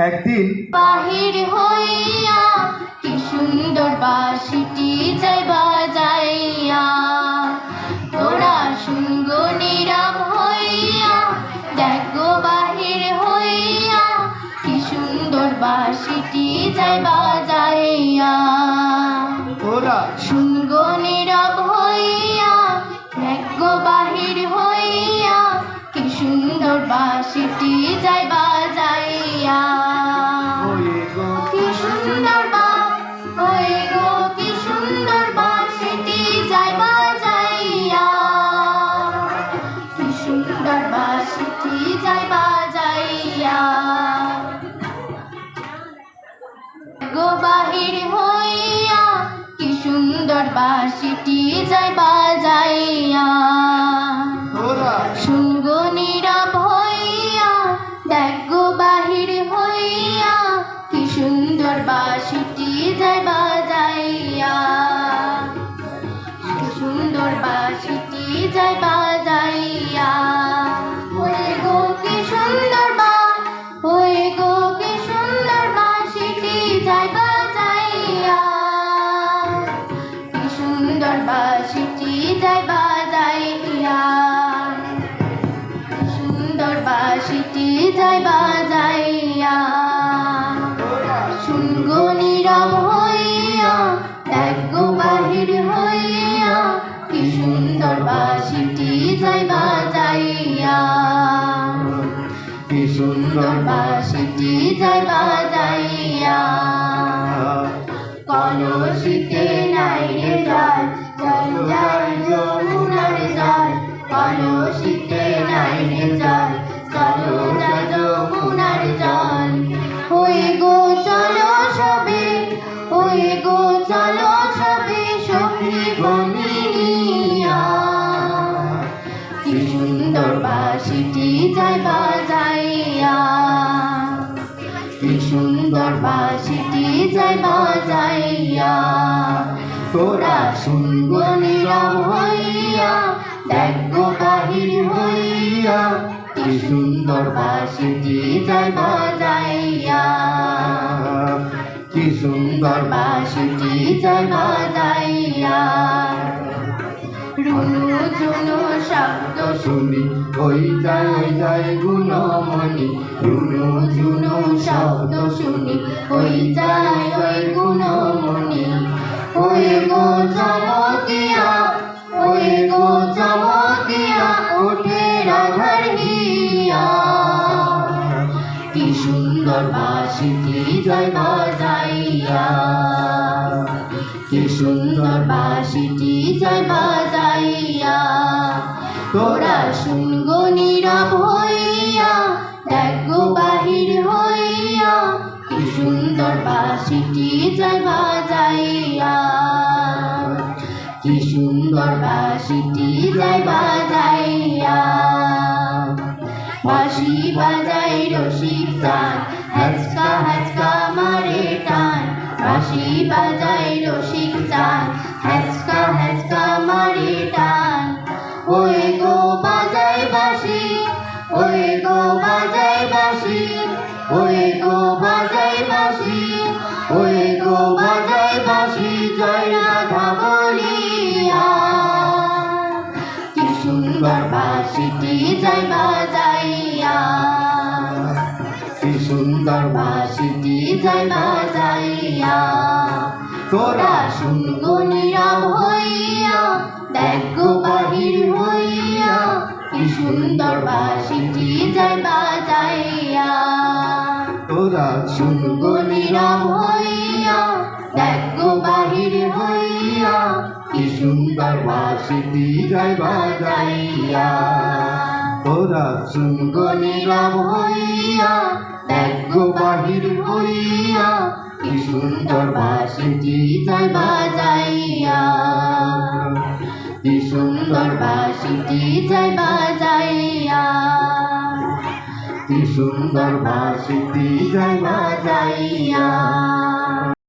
একদিন বাহির হইয়া কি সুন্দর বাঁশিটি যায় বাজাইয়া, তোরা শুনগ নীরব হইয়া, দেখো বাহির হইয়া কি সুন্দর বাঁশিটি যায় বাজাইয়া। তোরা শুনগ নীরব হইয়া, দেখো বাহির হইয়া কি সুন্দর বাঁশিটি যায় বাজাইয়া। কি সুন্দর ওই গো কি সুন্দর বাঁশিটি যায় বাজাইয়া, কি সুন্দর বাঁশিটি যায় বাজাইয়া। গো বাহির হইয়া কি সুন্দর বাঁশিটি যায় বাজাইয়া। শুনগ নীরব হইয়া, দেখো বাহির হইয়া কি সুন্দর বাঁশিটি যায় বাজাইয়া। যায় বাজাইয়া ওই গো কি সুন্দর ওই গো কি সুন্দর বাঁশিটি যায় বাজাইয়া কি সুন্দর বাঁশিটি যায় বাজাইয়া কি সুন্দর বাঁশিটি যায় বাজাইয়া শুনগো নীরব হইয়া দেখগো বাহির হইয়া কি সুন্দর বাঁশিটি যায় বাজাইয়া কি সুন্দর বাঁশিটি যায় বাজাইয়া কলসিতে নাই রে যায় জল যায় যমুনার যায় কলসিতে নাই রে যায় চলো যায় যমুনার জল ওই গো চলো সবে ওই গো চলো সবে সখী বনিয়া কি সুন্দর বাঁশিটি যায় বাজাইয়া কি সুন্দর বাঁশিটি যায় বাজাইয়া তোরা শুনগো নীরব হইয়া দেখগো বাহির হইয়া কি সুন্দর বাঁশিটি যায় বাজাইয়া কি সুন্দর বাঁশিটি যায় বাজাইয়া রুনু ঝুনু শব্দ শুনি ওই যায় গুণমণি রুনু ঝুনু শব্দ শুনি ওই যায় গুণমণি ওই গো চমকিয়া ওই গো চমকিয়া ওঠে রাধার হিয়া কি সুন্দর বাঁশিটি যায় বাজাইয়া কি সুন্দর বাঁশিটি যায় বাজাইয়া তোরা শুনগো নীরব হইয়া দেখগো বাহির হইয়া কি সুন্দর বাঁশিটি যায় বাজাইয়া কি সুন্দর বাঁশিটি যায় বাজাইয়া বাঁশি বাজাই রসিক চান হ্যাচকা হ্যাচকা মারে টান বাঁশি বাজাই রসিক চান হ্যাচকা হ্যাচকা মারে টান ওই গো বাজাই বাঁশি ওই গো বাজাই বাঁশি ওই গো বাজাই বাঁশি ওই গো বাজাই বাঁশি জয় রাধা বলিয়া কি সুন্দর বাঁশিটি যায় বাজাইয়া কি সুন্দর বাঁশিটি যায় বাজাইয়া তোরা শুনগো নীরব হইয়া দেখগো বাহির হইয়া কি সুন্দর বাঁশিটি যায় বাজাইয়া তোরা শুনগো নীরব হইয়া দেখগো বাহির হইয়া কি সুন্দর বাঁশিটি যায় বাজাইয়া তোরা শুনগো নীরব হইয়া দেখগো বাহির হইয়া কি সুন্দর বাঁশিটি যায় বাজাইয়া কি সুন্দর বাঁশিটি যায় বাজাইয়া কি সুন্দর বাঁশিটি যায় বাজাইয়া